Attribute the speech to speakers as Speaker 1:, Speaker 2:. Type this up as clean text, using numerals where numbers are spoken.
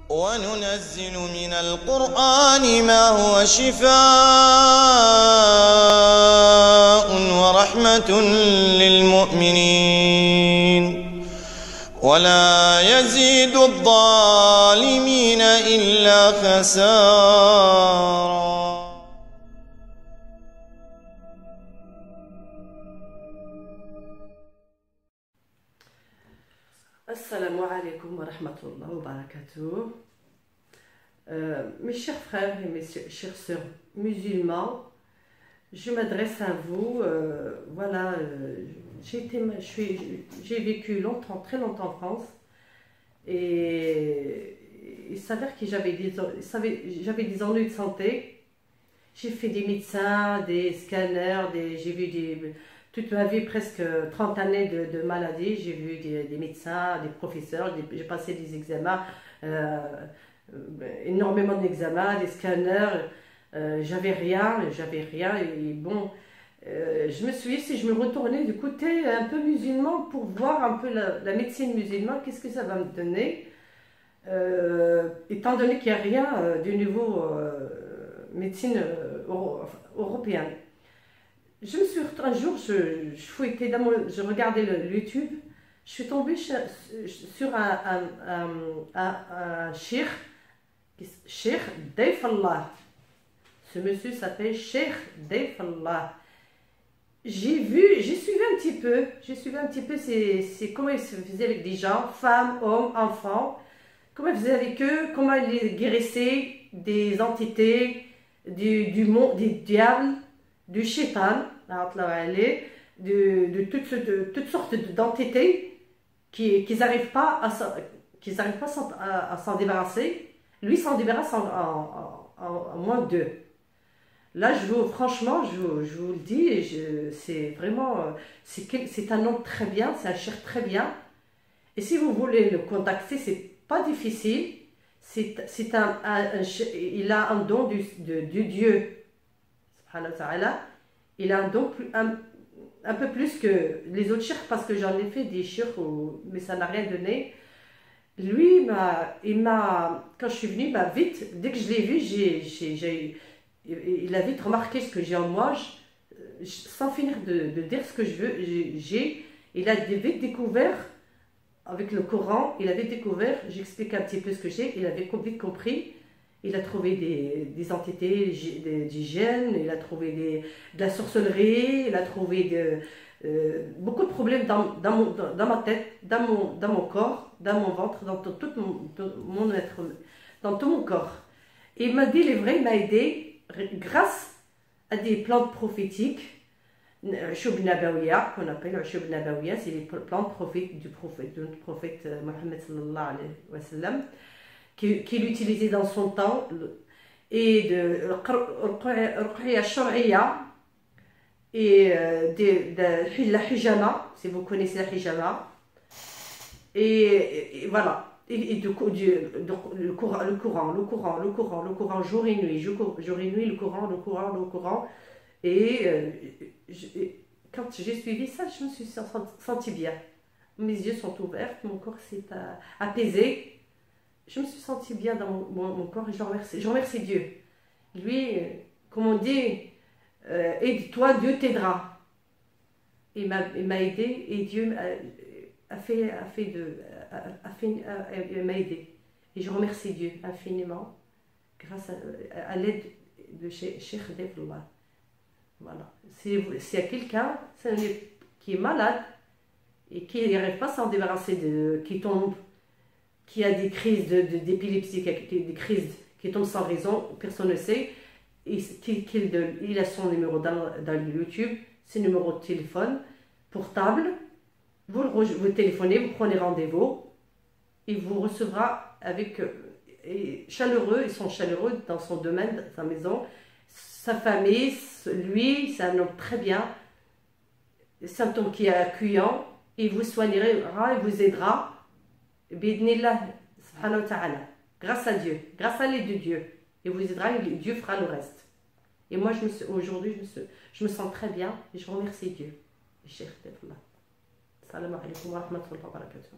Speaker 1: وننزل من القرآن ما هو شفاء ورحمة للمؤمنين ولا يزيد الظالمين إلا خسارا.
Speaker 2: Assalamu alaikum wa rahmatullahi wa barakatuh. Mes chers frères et mes chères sœurs musulmans, je m'adresse à vous. Voilà, j'ai vécu longtemps, très longtemps en France, et il s'avère que j'avais des ennuis de santé. J'ai fait des médecins, des scanners, j'ai vu toute ma vie, presque 30 années de maladie. J'ai vu des médecins, des professeurs, j'ai passé des examens, énormément d'examens, des scanners. J'avais rien, et bon, je me suis dit, si je me retournais du côté un peu musulman pour voir un peu la médecine musulmane, qu'est-ce que ça va me donner, étant donné qu'il n'y a rien du niveau médecine européenne. Je me suis un jour, je fouettais je regardais le YouTube, je suis tombée sur un cheikh, Daif Allah. Ce monsieur s'appelle Cheikh Daif Allah. J'ai suivi un petit peu, c'est comment il se faisait avec des gens, femmes, hommes, enfants, comment il faisait avec eux, comment il les guérissait des entités, du monde, des diables, du shaitan, de toutes sortes d'entités qu'ils n'arrivent pas à s'en débarrasser. Lui s'en débarrasse en moins de 2. Là, franchement, je vous le dis, c'est vraiment, c'est un homme très bien, c'est un cheikh très bien. Et si vous voulez le contacter, c'est pas difficile. Il a un don du Dieu. Subhanahu wa ta'ala. Il a un don un peu plus que les autres cheikhs, parce que j'en ai fait des cheikhs, mais ça n'a rien donné. Lui, quand je suis venue, vite, dès que je l'ai vu, il a vite remarqué ce que j'ai en moi, sans finir de dire ce que il a vite découvert, avec le Coran, j'explique un petit peu ce que j'ai, il avait vite compris. Il a trouvé des entités, des gènes, il a trouvé de la sorcellerie, il a trouvé beaucoup de problèmes dans ma tête, dans mon corps, dans mon ventre, dans tout mon être, dans tout mon corps. Et il m'a dit, il est vrai, il m'a aidé grâce à des plantes prophétiques, Shub Nabawiya, qu'on appelle Shub Nabawiya, c'est les plantes du prophète Mohammed sallallahu alayhi wa sallam, qu'il utilisait dans son temps, et de Ruqya Shar'iyya, et de la hijama, si vous connaissez la hijama, et voilà, et le Coran, jour et nuit, le Coran, et quand j'ai suivi ça, je me suis sentie bien. Mes yeux sont ouverts, mon corps s'est apaisé. Je me suis sentie bien dans mon corps, et je remercie Dieu. Lui, comme on dit, aide-toi, Dieu t'aidera. Il m'a aidé, et Dieu m'a aidé. Et je remercie Dieu infiniment grâce à l'aide de Cheikh Daif Allah. Voilà. S'il y a quelqu'un qui est malade et qui n'arrive pas à s'en débarrasser, qui tombe, qui a des crises d'épilepsie, des crises qui tombent sans raison, personne ne sait, il a son numéro dans YouTube, ses numéros de téléphone portable, vous téléphonez, vous prenez rendez-vous, il vous recevra avec chaleureux, ils sont chaleureux dans son domaine, dans sa maison, sa famille, lui, c'est un homme très bien, c'est un homme qui est accueillant, il vous soignera, il vous aidera. Bidnillah, subhanahu wa ta'ala, grâce à Dieu, grâce à l'aide de Dieu, il vous aidera, et Dieu fera le reste. Et moi, aujourd'hui, je me sens très bien, et je remercie Dieu. Cheikh Daif Allah. Salam alaikum wa rahmatullahi wa barakatuh.